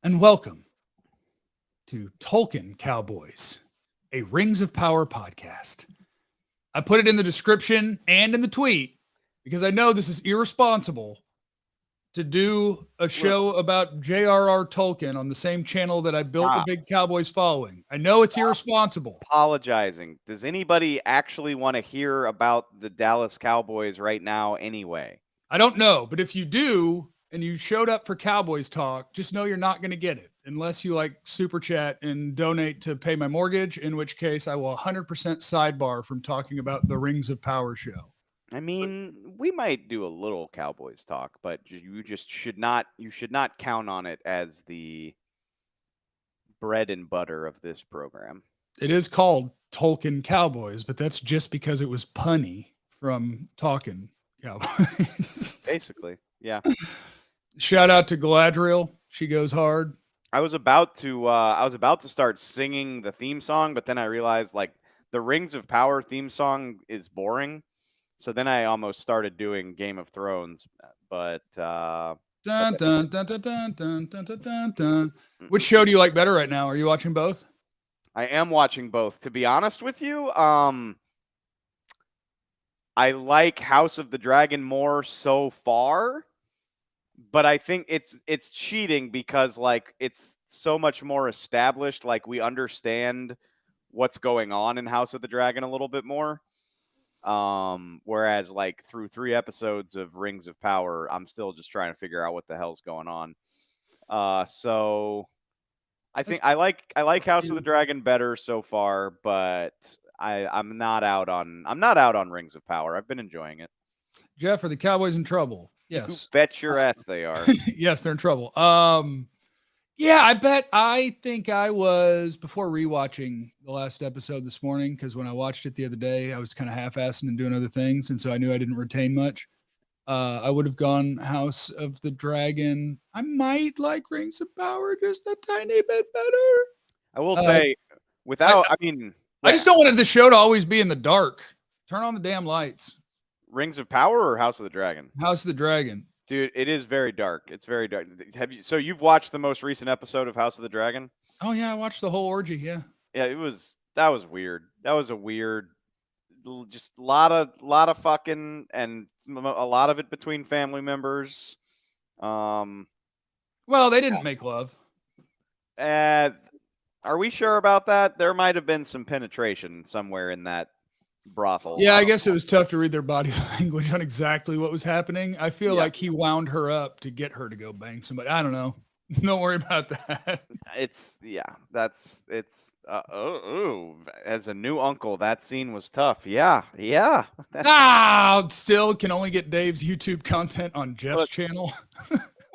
and welcome to Tolkien Cowboys, a Rings of Power podcast. I put it in the description and in the tweet because I know this is irresponsible to do a show about J.R.R. Tolkien on the same channel that I built a big Cowboys following. I know it's irresponsible. Apologizing. Does anybody actually want to hear about the Dallas Cowboys right now anyway? I don't know, but if you do and you showed up for Cowboys talk, just know you're not going to get it unless you like super chat and donate to pay my mortgage, in which case I will 100% sidebar from talking about the Rings of Power show. I mean, we might do a little Cowboys talk, but you just should not count on it as the bread and butter of this program. It is called Tolkien Cowboys, but that's just because it was punny from Talking Cowboys. Basically, yeah. Shout out to Galadriel. She goes hard. I was about to start singing the theme song, but then I realized like the Rings of Power theme song is boring. So then I almost started doing Game of Thrones, but dun, dun, dun, dun, dun, dun, dun, dun, dun, dun. Which show do you like better right now? Are you watching both? I am watching both. To be honest with you, I like House of the Dragon more so far, but I think it's cheating because like it's so much more established. Like we understand what's going on in House of the Dragon a little bit more. Whereas like through 3 episodes of Rings of Power, I'm still just trying to figure out what the hell's going on. So I think I like House of the Dragon better so far, but I'm not out on Rings of Power. I've been enjoying it. Jeff, are the Cowboys in trouble? Yes. You bet your ass they are. Yes, they're in trouble. Yeah, I think I was before rewatching the last episode this morning, because when I watched it the other day, I was kind of half-assing and doing other things, and so I knew I didn't retain much. I would have gone House of the Dragon. I might like Rings of Power just a tiny bit better. I will say, I just don't want the show to always be in the dark. Turn on the damn lights. Rings of Power or House of the Dragon? House of the Dragon. Dude, it is very dark. It's very dark. So you've watched the most recent episode of House of the Dragon? Oh yeah, I watched the whole orgy. Yeah. Yeah, that was weird. That was a weird, just a lot of fucking, and a lot of it between family members. Well, they didn't make love. Are we sure about that? There might have been some penetration somewhere in that brothel. Yeah, I guess it was tough to read their body language on exactly what was happening. I feel like he wound her up to get her to go bang somebody. I don't know. Don't worry about that. As a new uncle, that scene was tough. Yeah. Still can only get Dave's YouTube content on Jeff's channel.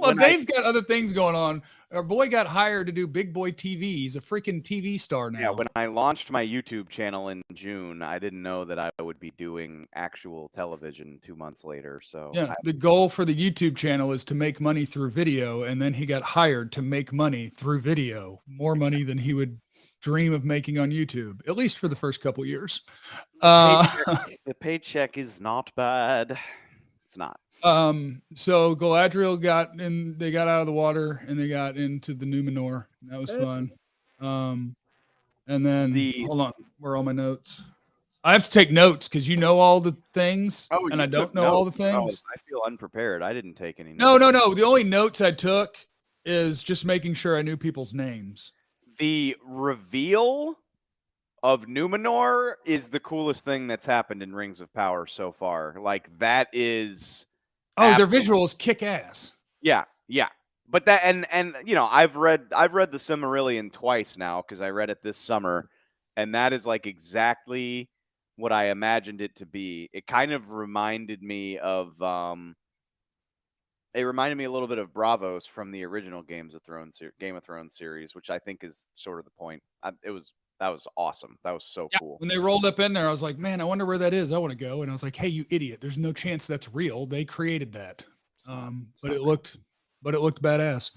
Well, Dave's got other things going on. Our boy got hired to do Big Boy TV. He's a freaking TV star now. Yeah, when I launched my YouTube channel in June, I didn't know that I would be doing actual television 2 months later. So yeah, the goal for the YouTube channel is to make money through video, and then he got hired to make money through video, more money than he would dream of making on YouTube, at least for the first couple years. The paycheck is not bad. It's not. So Galadriel they got out of the water and they got into the Numenor. That was fun. And then hold on, where are all my notes? I have to take notes because you know all the things, and I don't know all the things. I feel unprepared. I didn't take any notes. No. The only notes I took is just making sure I knew people's names. The reveal of Numenor is the coolest thing that's happened in Rings of Power so far. Like that is their visuals kick ass. Yeah. But that and you know, I've read the Silmarillion twice now because I read it this summer, and that is like exactly what I imagined it to be. It kind of reminded me of it reminded me a little bit of Bravos from the original Game of Thrones series, which I think is sort of the point. That was awesome. That was so cool. When they rolled up in there, I was like, man, I wonder where that is. I want to go. And I was like, hey, you idiot. There's no chance that's real. They created that. But it looked badass.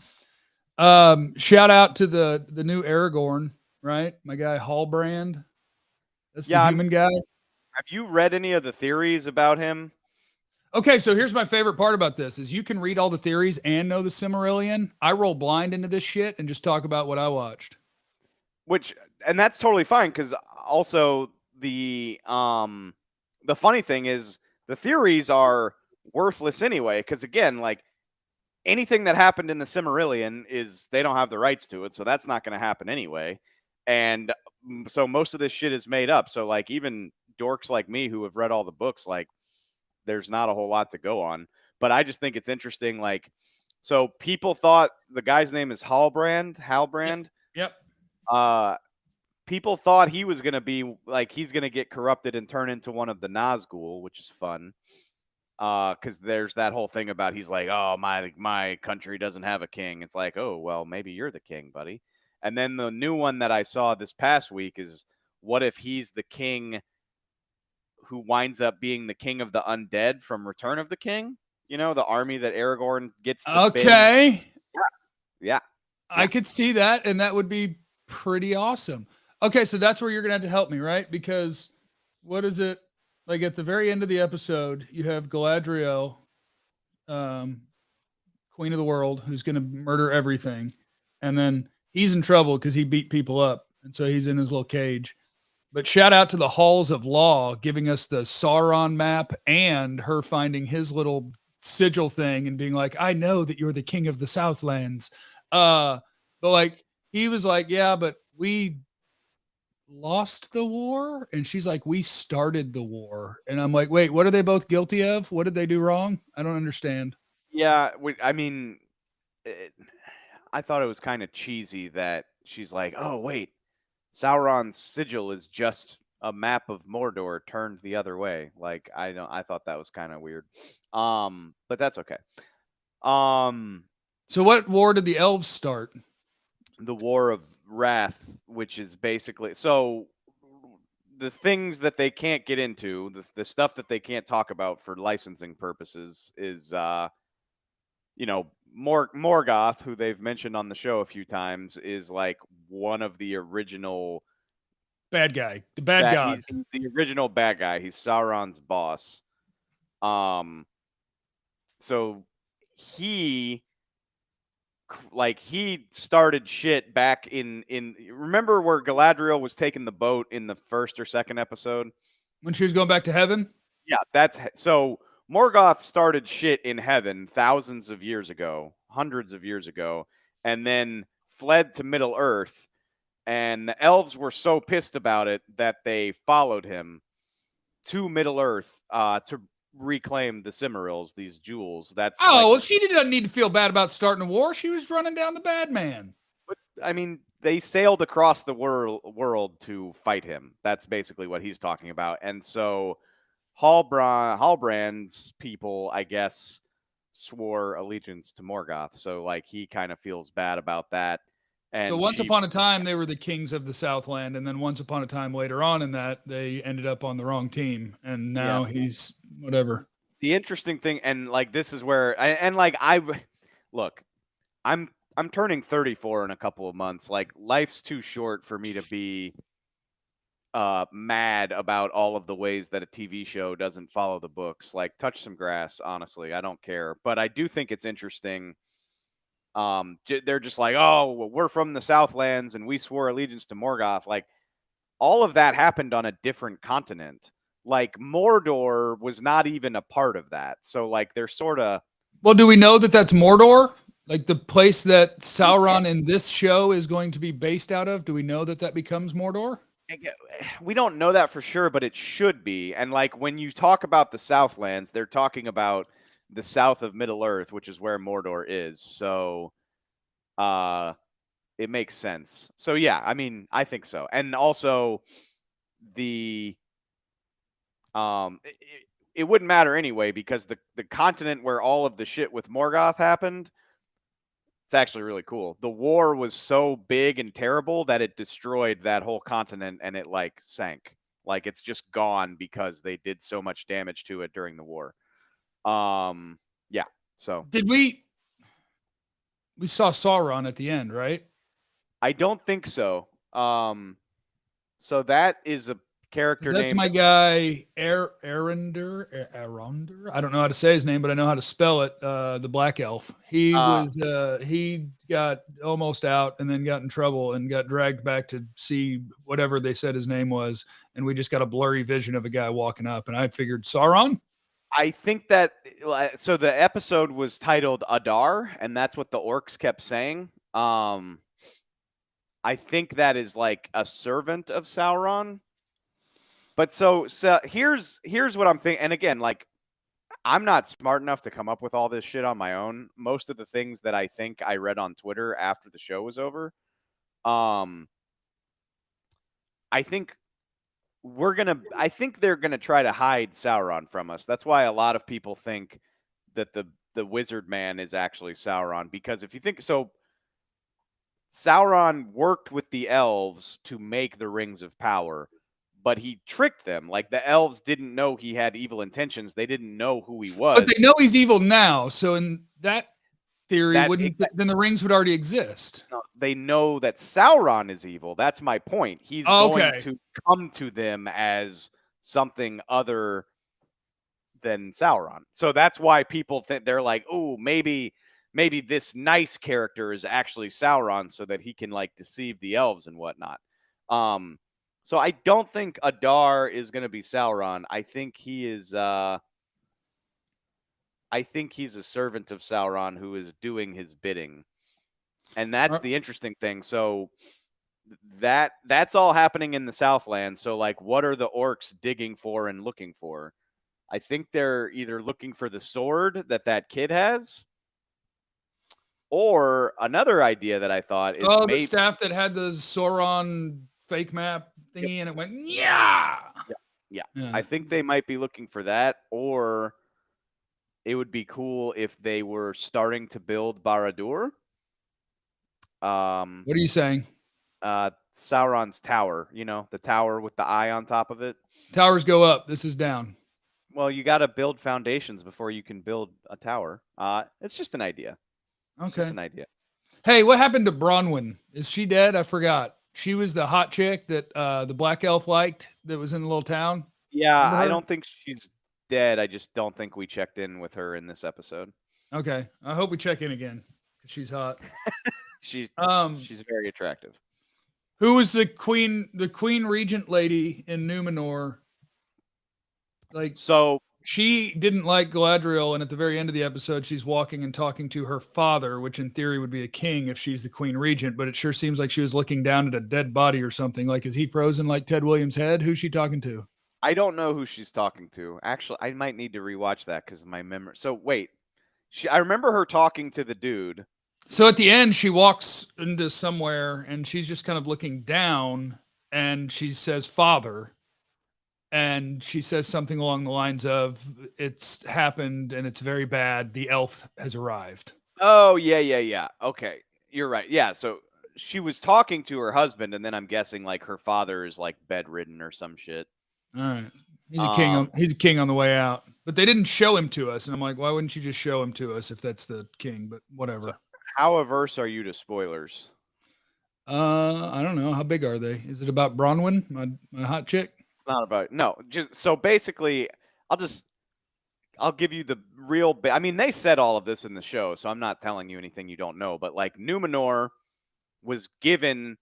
Shout out to the new Aragorn, right? My guy Hallbrand. That's the human guy. Have you read any of the theories about him? Okay, so here's my favorite part about this is you can read all the theories and know the Silmarillion. I roll blind into this shit and just talk about what I watched. And that's totally fine, because also the funny thing is the theories are worthless anyway, because again, like, anything that happened in the Silmarillion is they don't have the rights to it, so that's not going to happen anyway. And so most of this shit is made up. So like even dorks like me who have read all the books, like there's not a whole lot to go on. But I just think it's interesting. Like, so people thought the guy's name is Halbrand. Yep. People thought he was going to be like, he's going to get corrupted and turn into one of the Nazgul, which is fun. Because there's that whole thing about he's like, oh, my country doesn't have a king. It's like, oh, well, maybe you're the king, buddy. And then the new one that I saw this past week is, what if he's the king who winds up being the king of the undead from Return of the King? You know, the army that Aragorn gets to Okay. Yeah. I could see that, and that would be pretty awesome. Okay, so that's where you're gonna have to help me, right? Because what is it? Like at the very end of the episode, you have Galadriel, Queen of the World, who's gonna murder everything, and then he's in trouble because he beat people up, and so he's in his little cage. But shout out to the Halls of Law giving us the Sauron map and her finding his little sigil thing and being like, I know that you're the king of the Southlands. But like, he was like, yeah, but we lost the war. And she's like, we started the war. And I'm like, wait, what are they both guilty of? What did they do wrong? I don't understand. Yeah. I mean, I thought it was kind of cheesy that she's like, oh, wait, Sauron's sigil is just a map of Mordor turned the other way. Like, I thought that was kind of weird. But that's okay. So what war did the elves start? The War of Wrath, which is basically, so the things that they can't get into, the stuff that they can't talk about for licensing purposes is Morgoth, who they've mentioned on the show a few times, is like one of the original bad guy, the bad god. He's the original bad guy. He's Sauron's boss. So he started shit back in remember where Galadriel was taking the boat in the first or second episode when she was going back to heaven? Yeah, so Morgoth started shit in heaven thousands of years ago, hundreds of years ago, and then fled to Middle-earth. And the elves were so pissed about it that they followed him to Middle-earth to reclaim the Silmarils, these jewels. Well, she didn't need to feel bad about starting a war. She was running down the bad man. But I mean, they sailed across the world to fight him. That's basically what he's talking about. And so Halbrand's people, I guess, swore allegiance to Morgoth. So like he kind of feels bad about that. And so once upon a time, they were the kings of the Southland, and then once upon a time later on in that, they ended up on the wrong team, and now he's whatever. The interesting thing, and like this is where, look, I'm turning 34 in a couple of months. Like life's too short for me to be mad about all of the ways that a TV show doesn't follow the books. Like touch some grass, honestly, I don't care. But I do think it's interesting. They're just like, oh, we're from the Southlands and we swore allegiance to Morgoth. Like all of that happened on a different continent. Like Mordor was not even a part of that. So like they're sort of. Well, do we know that that's Mordor? Like the place that Sauron in this show is going to be based out of? Do we know that that becomes Mordor? We don't know that for sure, but it should be. And like when you talk about the Southlands, they're talking about the south of Middle-earth, which is where Mordor is. So it makes sense. So yeah, I mean, I think so. And also the it wouldn't matter anyway, because the continent where all of the shit with Morgoth happened, it's actually really cool. The war was so big and terrible that it destroyed that whole continent and it like sank. Like it's just gone because they did so much damage to it during the war. Yeah. So did we saw Sauron at the end, right? I don't think so. So that is a character That's named my guy, Aronder. I don't know how to say his name, but I know how to spell it. The Black Elf. He got almost out and then got in trouble and got dragged back to see whatever they said his name was. And we just got a blurry vision of a guy walking up. And I figured Sauron. I think that so the episode was titled Adar, and that's what the orcs kept saying. I think that is like a servant of Sauron. But so here's what I'm thinking. And again, like I'm not smart enough to come up with all this shit on my own. Most of the things that I think I read on Twitter after the show was over. I think I think they're gonna try to hide Sauron from us. That's why a lot of people think that the wizard man is actually Sauron, because if you think so, Sauron worked with the elves to make the rings of power, but he tricked them. Like the elves didn't know he had evil intentions. They didn't know who he was. But they know he's evil now. So in that theory, then the rings would already exist. No, they know that Sauron is evil. That's my point. He's going to come to them as something other than Sauron. So that's why people think they're like, oh, maybe this nice character is actually Sauron so that he can like deceive the elves and whatnot. So I don't think Adar is going to be Sauron. I think he is I think he's a servant of Sauron who is doing his bidding. And that's the interesting thing. So that's all happening in the Southland. So like what are the orcs digging for and looking for? I think they're either looking for the sword that kid has, or another idea that I thought is the staff that had the Sauron fake map thingy and it went yeah. I think they might be looking for that, or it would be cool if they were starting to build Barad-dûr. What are you saying? Sauron's tower, the tower with the eye on top of it. Towers go up. This is down. Well, you got to build foundations before you can build a tower. It's just an idea. Okay. It's just an idea. Hey, what happened to Bronwyn? Is she dead? I forgot. She was the hot chick that the Black Elf liked that was in the little town. Yeah, I don't think she's dead. I just don't think we checked in with her in this episode. Okay. I hope we check in again because she's hot. She's very attractive. Who was the queen regent lady in Numenor? Like, so she didn't like Galadriel, and at the very end of the episode, she's walking and talking to her father, which in theory would be a king if she's the queen regent, but it sure seems like she was looking down at a dead body or something. Like, is he frozen like Ted Williams' head? Who's she talking to? I don't know who she's talking to. Actually, I might need to rewatch that because of my memory. So wait, I remember her talking to the dude. So at the end, she walks into somewhere and she's just kind of looking down and she says, "Father." And she says something along the lines of, "It's happened and it's very bad. The elf has arrived." Oh, yeah. Okay. You're right. Yeah. So she was talking to her husband, and then I'm guessing like her father is like bedridden or some shit. All right. He's a king. He's a king on the way out, but they didn't show him to us. And I'm like, why wouldn't you just show him to us if that's the king? But whatever. So how averse are you to spoilers? I don't know. How big are they? Is it about Bronwyn, my hot chick? It's not about just so basically. I'll give you the real. I mean, they said all of this in the show, so I'm not telling you anything you don't know. But like Numenor was given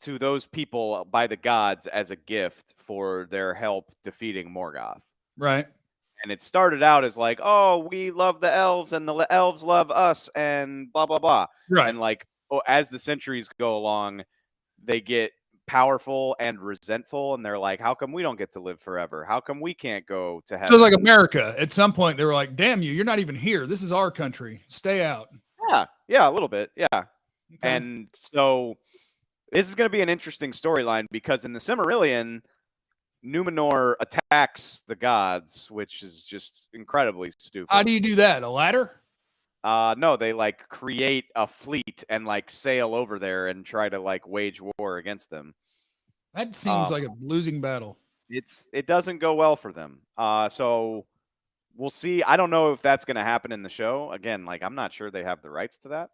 to those people by the gods as a gift for their help defeating Morgoth. Right. And it started out as like, oh, we love the elves and the elves love us and blah, blah, blah. Right. And like, as the centuries go along, they get powerful and resentful. And they're like, how come we don't get to live forever? How come we can't go to heaven? So it's like America. At some point, they were like, damn you, you're not even here. This is our country. Stay out. Yeah, a little bit. Yeah. Okay. And so this is going to be an interesting storyline because in the Silmarillion, Numenor attacks the gods, which is just incredibly stupid. How do you do that? A ladder? No, they like create a fleet and like sail over there and try to like wage war against them. That seems like a losing battle. It doesn't go well for them. So we'll see. I don't know if that's going to happen in the show. Again, like I'm not sure they have the rights to that.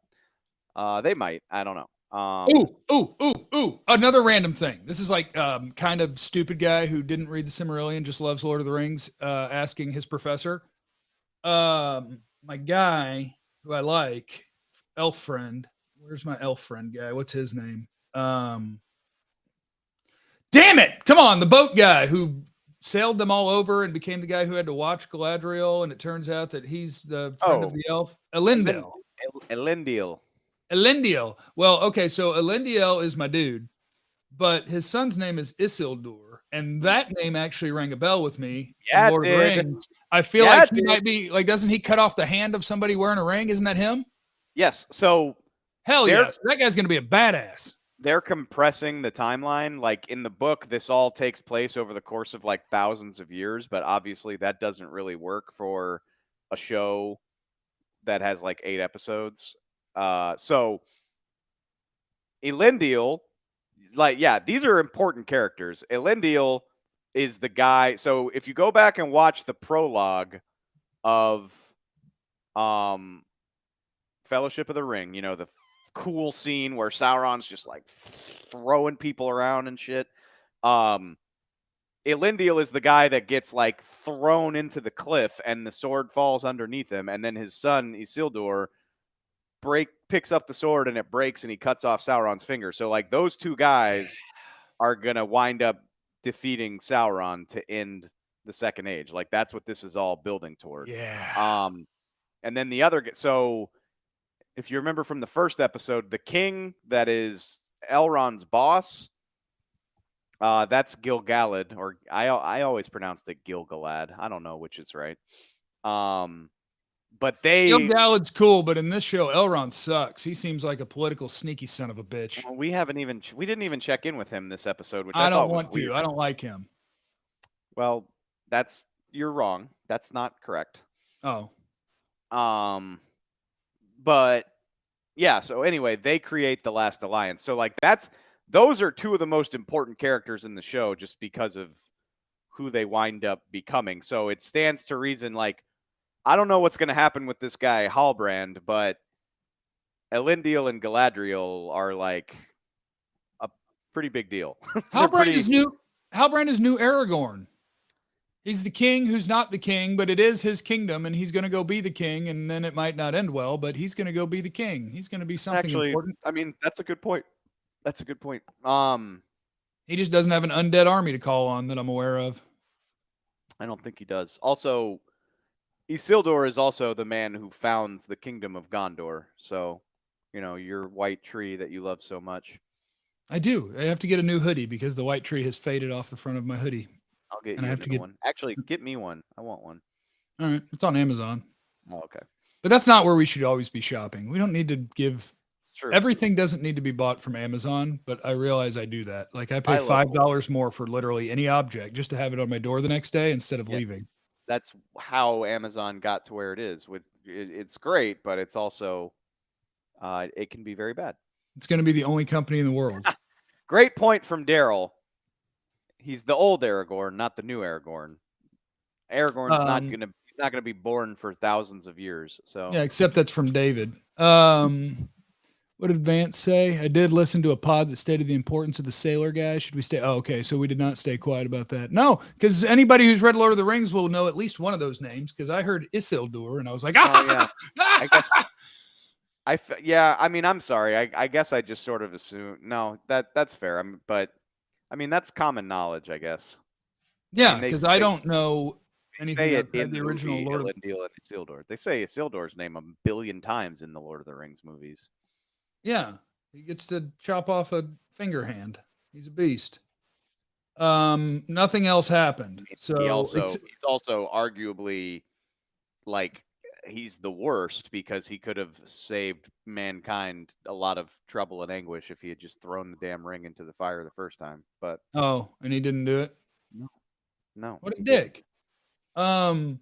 They might. I don't know. Ooh. Another random thing. This is like kind of stupid guy who didn't read the Silmarillion, just loves Lord of the Rings, asking his professor. My guy who I like, elf friend. Where's my elf friend guy? What's his name? Damn it! Come on, the boat guy who sailed them all over and became the guy who had to watch Galadriel, and it turns out that he's the friend of the elf. Elendil. Elendil. Well, okay, so Elendil is my dude, but his son's name is Isildur, and that name actually rang a bell with me in Lord of the Rings. I feel like he might be like, doesn't he cut off the hand of somebody wearing a ring? Isn't that him? Yes. So hell yes, that guy's gonna be a badass. They're compressing the timeline. Like in the book, this all takes place over the course of like thousands of years, but obviously that doesn't really work for a show that has like 8 episodes. So Elendil, like, yeah, these are important characters. Elendil is the guy. So if you go back and watch the prologue of Fellowship of the Ring, you know, the cool scene where Sauron's just like throwing people around and shit. Elendil is the guy that gets like thrown into the cliff and the sword falls underneath him, and then his son Isildur picks up the sword and it breaks and he cuts off Sauron's finger. So like those two guys are gonna wind up defeating Sauron to end the Second Age. Like that's what this is all building toward. Yeah. And then the other, so if you remember from the first episode, the king that is Elrond's boss, that's Gil-galad, or I always pronounced it Gil-galad. I don't know which is right. But Gil-galad's cool, but in this show, Elrond sucks. He seems like a political sneaky son of a bitch. Well, we didn't even check in with him this episode, which I don't want was weird. to. I don't like him. Well, you're wrong. That's not correct. Oh. But yeah, so anyway, they create the Last Alliance. So like those are two of the most important characters in the show just because of who they wind up becoming. So it stands to reason, like, I don't know what's going to happen with this guy Halbrand, but Elendil and Galadriel are like a pretty big deal. Halbrand is new Aragorn. He's the king who's not the king, but it is his kingdom, and he's going to go be the king, and then it might not end well, but he's going to go be the king. He's going to be something important. I mean, that's a good point. He just doesn't have an undead army to call on that I'm aware of. I don't think he does. Also, Isildur is also the man who founds the kingdom of Gondor. So, you know, your white tree that you love so much. I do. I have to get a new hoodie because the white tree has faded off the front of my hoodie. I'll get you a new one. Actually, get me one. I want one. All right. It's on Amazon. Oh, okay. But that's not where we should always be shopping. We don't need to give Sure. Everything doesn't need to be bought from Amazon, but I realize I do that. Like I pay $5 more for literally any object just to have it on my door the next day instead of leaving. That's how Amazon got to where it is. It's great, but it's also it can be very bad. It's going to be the only company in the world. Great point from Daryl. He's the old Aragorn, not the new Aragorn. Aragorn's not gonna be born for thousands of years. So yeah, except that's from David. What did Vance say? I did listen to a pod that stated the importance of the sailor guy. Should we stay? Oh, okay. So we did not stay quiet about that. No, because anybody who's read Lord of the Rings will know at least one of those names. Because I heard Isildur and I was like, yeah. I mean, I'm sorry. I guess I just sort of assume. No, that's fair. But that's common knowledge, I guess. Yeah, because I don't know anything in the original Lord of the Rings. Isildur. They say Isildur's name a billion times in the Lord of the Rings movies. Yeah, he gets to chop off a finger hand. He's a beast. Nothing else happened. So he's also arguably like he's the worst because he could have saved mankind a lot of trouble and anguish if he had just thrown the damn ring into the fire the first time. But and he didn't do it. No. What a dick. Nori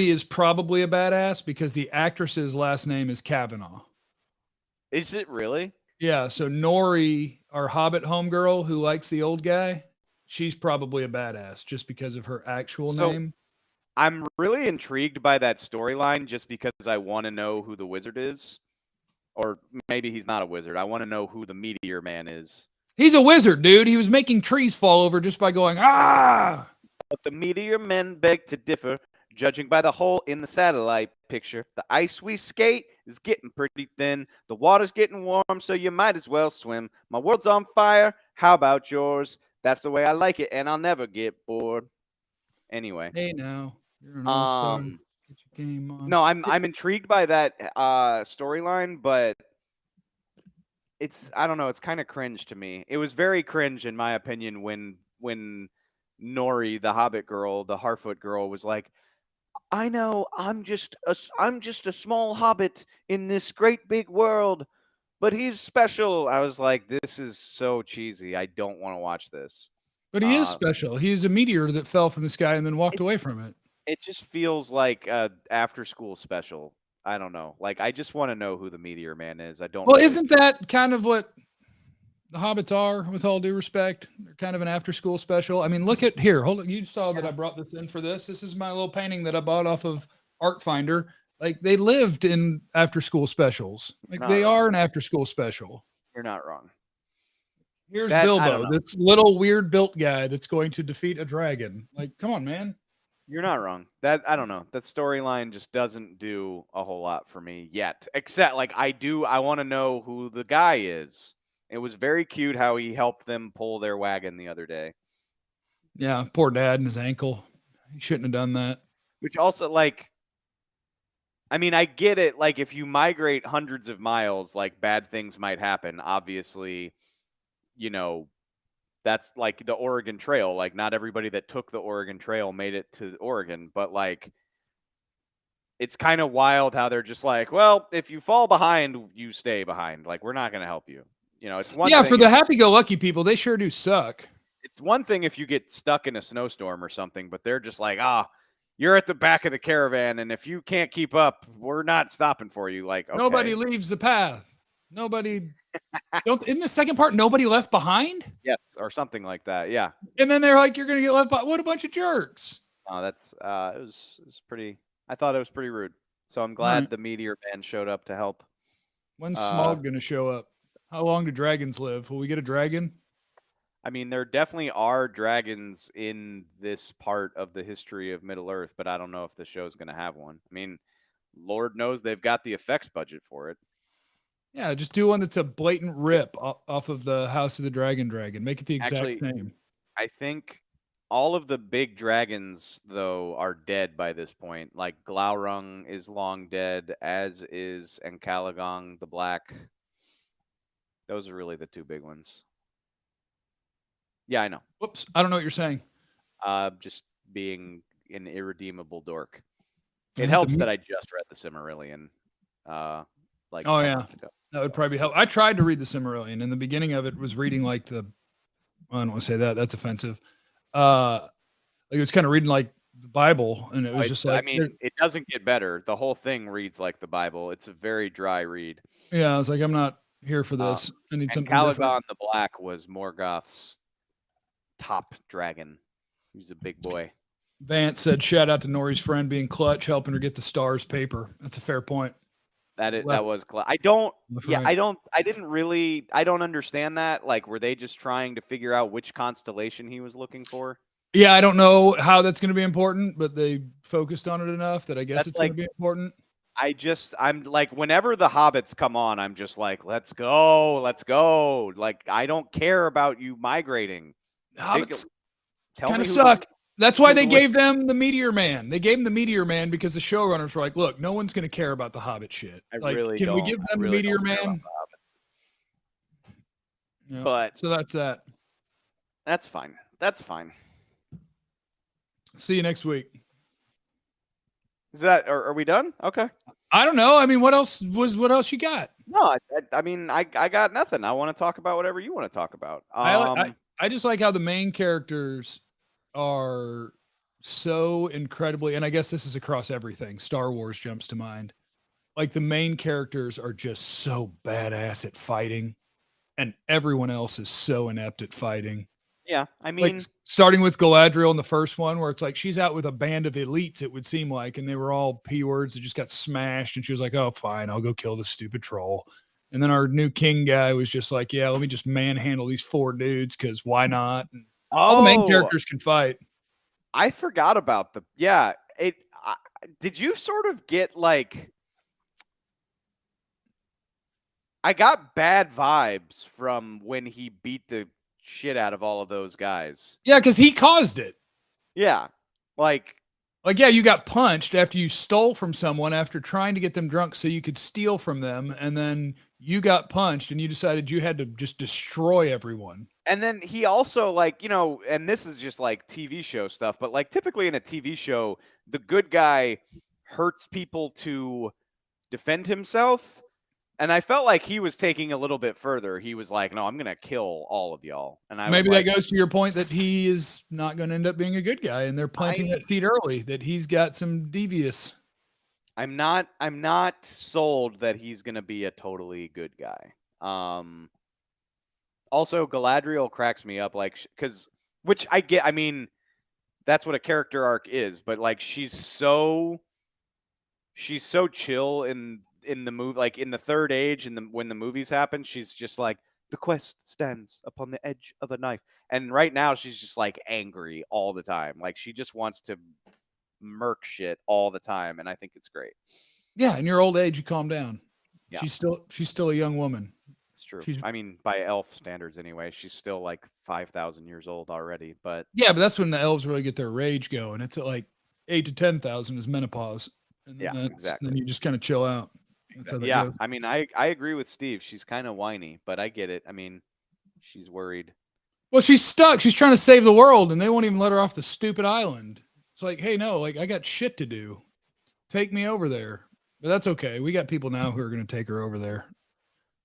is probably a badass because the actress's last name is Kavanaugh. Is it really? Yeah, so Nori, our Hobbit homegirl who likes the old guy, she's probably a badass just because of her actual name. I'm really intrigued by that storyline just because I want to know who the wizard is. Or maybe he's not a wizard. I want to know who the Meteor Man is. He's a wizard, dude. He was making trees fall over just by going, ah! But the Meteor Men beg to differ, judging by the hole in the satellite picture. The ice we skate is getting pretty thin. The water's getting warm, so you might as well swim. My world's on fire. How about yours? That's the way I like it, and I'll never get bored. Anyway. Hey, now. You're an all-star. Get your game on. No, I'm intrigued by that storyline, but I don't know, it's kind of cringe to me. It was very cringe in my opinion when Nori, the Hobbit girl, the Harfoot girl, was like, I know I'm just a small hobbit in this great big world, but he's special. I was like, this is so cheesy. I don't want to watch this. But he is special. He is a meteor that fell from the sky and then walked away from it. It just feels like a after school special. I don't know. Like, I just want to know who the Meteor Man is. I don't. Well, isn't that kind of what the Hobbits are, with all due respect? They're kind of an after school special. I mean, look at here. Hold on. You saw that I brought this in for this. This is my little painting that I bought off of Art Finder. Like, they lived in after school specials. Like, they are an after school special. You're not wrong. Here's Bilbo, this little weird built guy that's going to defeat a dragon. Like, come on, man. You're not wrong. That, I don't know. That storyline just doesn't do a whole lot for me yet. Except, like, I want to know who the guy is. It was very cute how he helped them pull their wagon the other day. Yeah, poor dad and his ankle. He shouldn't have done that. Which also, like, I mean, I get it. Like, if you migrate hundreds of miles, like, bad things might happen. Obviously, you know, that's like the Oregon Trail. Like, not everybody that took the Oregon Trail made it to Oregon, but like, it's kind of wild how they're just like, well, if you fall behind, you stay behind. Like, we're not going to help you. You know, it's one thing for the happy-go-lucky people, they sure do suck. It's one thing if you get stuck in a snowstorm or something, but they're just like, you're at the back of the caravan, and if you can't keep up, we're not stopping for you. Like, okay. Nobody leaves the path. Nobody. In the second part, nobody left behind? Yes, or something like that. Yeah. And then they're like, you're going to get left behind. What a bunch of jerks. Oh, that's it was pretty. I thought it was pretty rude. So I'm glad the Meteor Man showed up to help. When's Smaug going to show up? How long do dragons live? Will we get a dragon? I mean, there definitely are dragons in this part of the history of Middle-earth, but I don't know if the show's going to have one. I mean, Lord knows they've got the effects budget for it. Yeah, just do one that's a blatant rip off of the House of the Dragon. Make it the exact same. I think all of the big dragons, though, are dead by this point. Like, Glaurung is long dead, as is Encalagong the Black. Those are really the two big ones. Yeah, I know. Whoops, I don't know what you're saying. Just being an irredeemable dork. It helps that I just read the Silmarillion. Oh yeah, that would probably help. I tried to read the Silmarillion, and the beginning of it was reading like I don't want to say that. That's offensive. Like it was kind of reading like the Bible, and it was just like. I mean, it doesn't get better. The whole thing reads like the Bible. It's a very dry read. Yeah, I was like, I'm not here for this. I need something different. Calagon the Black was Morgoth's top dragon. He's a big boy. Vance said, "Shout out to Nori's friend being clutch, helping her get the stars paper." That's a fair point. That was. I don't understand that. Like, were they just trying to figure out which constellation he was looking for? Yeah, I don't know how that's going to be important, but they focused on it enough that I guess it's going to be important. I'm like, whenever the Hobbits come on, I'm just like, let's go. Like, I don't care about you migrating. Hobbits kind of suck. That's why they gave them the Meteor Man. They gave them the Meteor Man because the showrunners were like, look, no one's going to care about the Hobbit shit. Can we give them the Meteor Man? Yeah. But so that's that. That's fine. That's fine. See you next week. Is that, are we done? Okay. I don't know. I mean, what else you got? No, I mean, I got nothing. I want to talk about whatever you want to talk about. I just like how the main characters are so incredibly, and I guess this is across everything. Star Wars jumps to mind. Like the main characters are just so badass at fighting, and everyone else is so inept at fighting. Yeah, I mean, like starting with Galadriel in the first one, where it's like she's out with a band of elites, it would seem like, and they were all P words that just got smashed, and she was like, "Oh, fine, I'll go kill this stupid troll." And then our new king guy was just like, yeah, let me just manhandle these 4 dudes because why not? And all the main characters can fight. I forgot about did you sort of get like, I got bad vibes from when he beat the shit out of all of those guys. Yeah, because he caused it. Yeah. Like, yeah, you got punched after you stole from someone after trying to get them drunk so you could steal from them. And then you got punched and you decided you had to just destroy everyone. And then he also, like, and this is just like TV show stuff, but like typically in a TV show, the good guy hurts people to defend himself. And I felt like he was taking a little bit further. He was like, no, I'm going to kill all of y'all. And maybe that goes to your point that he is not going to end up being a good guy. And they're planting that seed early, that he's got some devious. I'm not sold that he's going to be a totally good guy. Also, Galadriel cracks me up, like, which I get. I mean, that's what a character arc is, but like, she's so chill in the movie, like in the Third Age, and when the movies happen, she's just like, the quest stands upon the edge of a knife, and right now she's just like angry all the time, like she just wants to murk shit all the time, and I think it's great. Yeah, in your old age, you calm down. Yeah. She's still a young woman. It's true. I mean, by elf standards anyway, she's still like 5,000 years old already. But yeah, but that's when the elves really get their rage going. It's at like 8 to 10,000 is menopause. And then exactly. Then you just kind of chill out. Exactly. Yeah, goes. I mean, I agree with Steve. She's kind of whiny, but I get it. I mean, she's worried. Well, she's stuck. She's trying to save the world, and they won't even let her off the stupid island. It's like, hey, no, like I got shit to do. Take me over there. But that's okay. We got people now who are going to take her over there.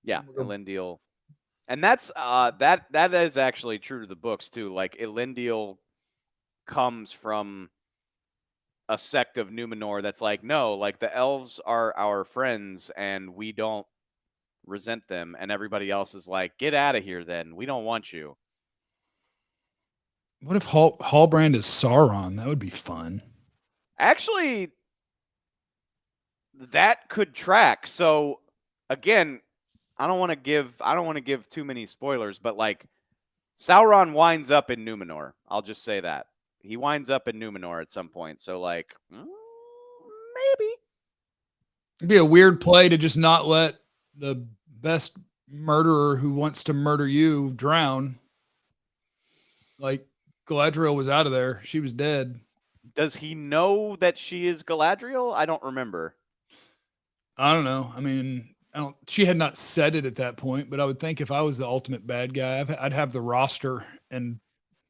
Yeah, Elendil. And that's that is actually true to the books too. Like Elendil comes from a sect of Numenor that's like, no, like the elves are our friends and we don't resent them, and everybody else is like, get out of here then. We don't want you. What if Halbrand is Sauron? That would be fun. Actually, that could track. So again, I don't want to give too many spoilers, but like Sauron winds up in Numenor. I'll just say that. He winds up in Numenor at some point. So like maybe. It'd be a weird play to just not let the best murderer who wants to murder you drown. Like Galadriel was out of there. She was dead. Does he know that she is Galadriel? I don't remember. I don't know. I mean, she had not said it at that point, but I would think if I was the ultimate bad guy, I'd have the roster and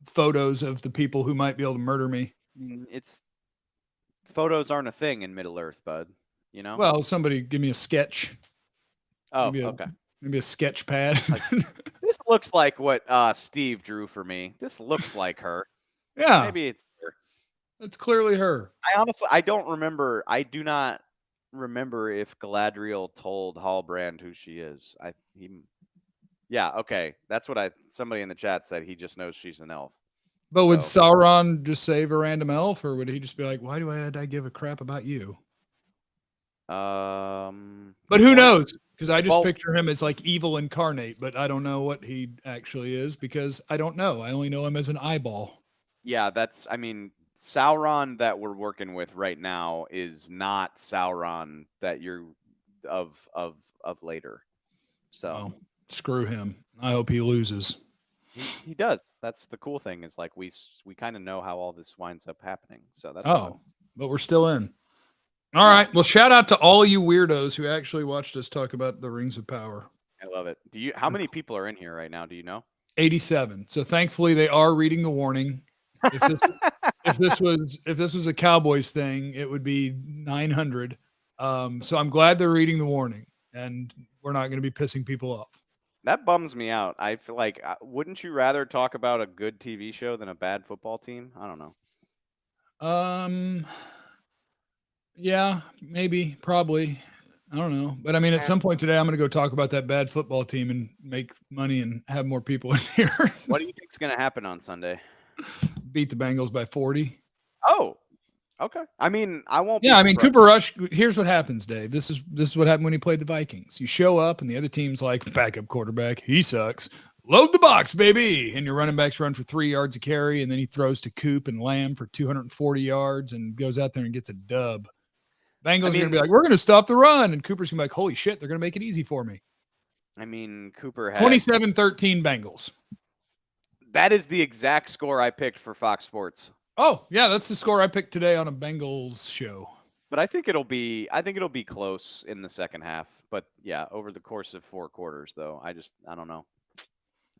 photos of the people who might be able to murder me. It's photos aren't a thing in Middle-earth, bud. You know? Well, somebody give me a sketch. Oh, okay. Maybe a sketch pad. Like, this looks like what Steve drew for me. This looks like her. Yeah. Maybe it's her. It's clearly her. I don't remember. I do not remember if Galadriel told Halbrand who she is. Yeah, okay. That's what somebody in the chat said. He just knows she's an elf. But would Sauron just save a random elf, or would he just be like, why do I give a crap about you? But who knows? Because I just picture him as like evil incarnate, but I don't know what he actually is because I don't know. I only know him as an eyeball. Yeah, Sauron that we're working with right now is not Sauron that you're of later. So well, screw him. I hope he loses. He does. That's the cool thing is like we kind of know how all this winds up happening. So that's but we're still in. All right. Well, shout out to all you weirdos who actually watched us talk about the Rings of Power. I love it. How many people are in here right now? Do you know? 87. So thankfully they are reading the warning. If this was a Cowboys thing, it would be 900. So I'm glad they're reading the warning, and we're not going to be pissing people off. That bums me out. I feel like, wouldn't you rather talk about a good TV show than a bad football team? I don't know. Yeah, maybe, probably. I don't know. But I mean, at some point today, I'm going to go talk about that bad football team and make money and have more people in here. What do you think is going to happen on Sunday? Beat the Bengals by 40. Oh, Okay. I mean, I won't. Yeah, be I mean, surprised. Cooper Rush. Here's what happens, Dave. This is what happened when he played the Vikings. You show up, and the other team's like, backup quarterback, he sucks. Load the box, baby. And your running backs run for 3 yards a carry, and then he throws to Coop and Lamb for 240 yards and goes out there and gets a dub. Bengals are going to be like, we're going to stop the run. And Cooper's going to be like, holy shit, they're going to make it easy for me. I mean, Cooper had 27-13 Bengals. That is the exact score I picked for Fox Sports. Oh, yeah, that's the score I picked today on a Bengals show. But I think it'll be close in the second half. But yeah, over the course of 4 quarters, though, I don't know.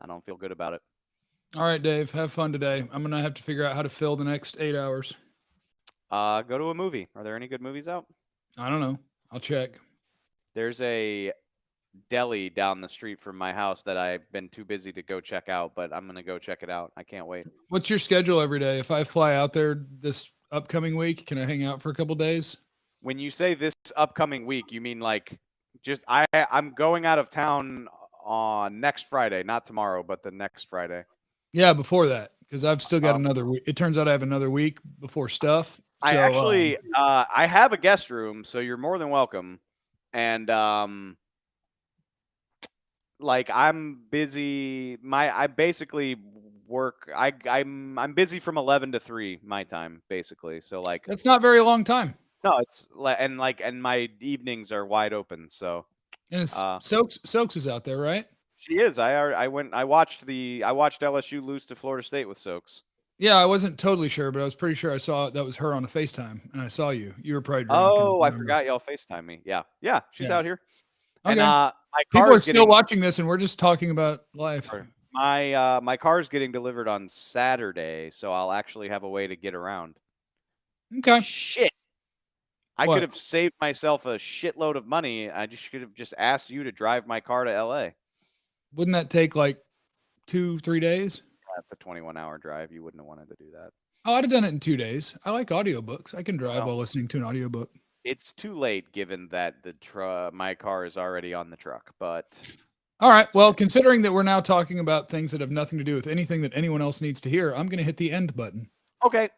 I don't feel good about it. All right, Dave, have fun today. I'm going to have to figure out how to fill the next 8 hours. Go to a movie. Are there any good movies out? I don't know. I'll check. There's a deli down the street from my house that I've been too busy to go check out, but I'm going to go check it out. I can't wait. What's your schedule every day? If I fly out there this upcoming week, can I hang out for a couple days? When you say this upcoming week, you mean like just I'm going out of town on next Friday, not tomorrow, but the next Friday. Yeah, before that, because I've still got another week. It turns out I have another week before stuff. So, I actually I have a guest room, so you're more than welcome. And like I'm busy. I basically work. I'm busy from 11 to 3 my time, basically. So like that's not very long time. No, it's and my evenings are wide open. So and Soaks is out there, right? She is. I watched LSU lose to Florida State with Soaks. Yeah, I wasn't totally sure, but I was pretty sure I saw that was her on a FaceTime, and I saw you. You were probably drunk. Oh, I forgot y'all FaceTime me. Yeah, she's out here. Okay. And my people are still watching this, and we're just talking about life. My car's getting delivered on Saturday, so I'll actually have a way to get around. Okay. Shit. I could have saved myself a shitload of money. I should have just asked you to drive my car to LA. Wouldn't that take like 2-3 days? That's a 21-hour drive. You wouldn't have wanted to do that. Oh, I'd have done it in 2 days. I like audiobooks. I can drive while listening to an audiobook. It's too late given that my car is already on the truck, but all right. Well, considering that we're now talking about things that have nothing to do with anything that anyone else needs to hear, I'm going to hit the end button. Okay.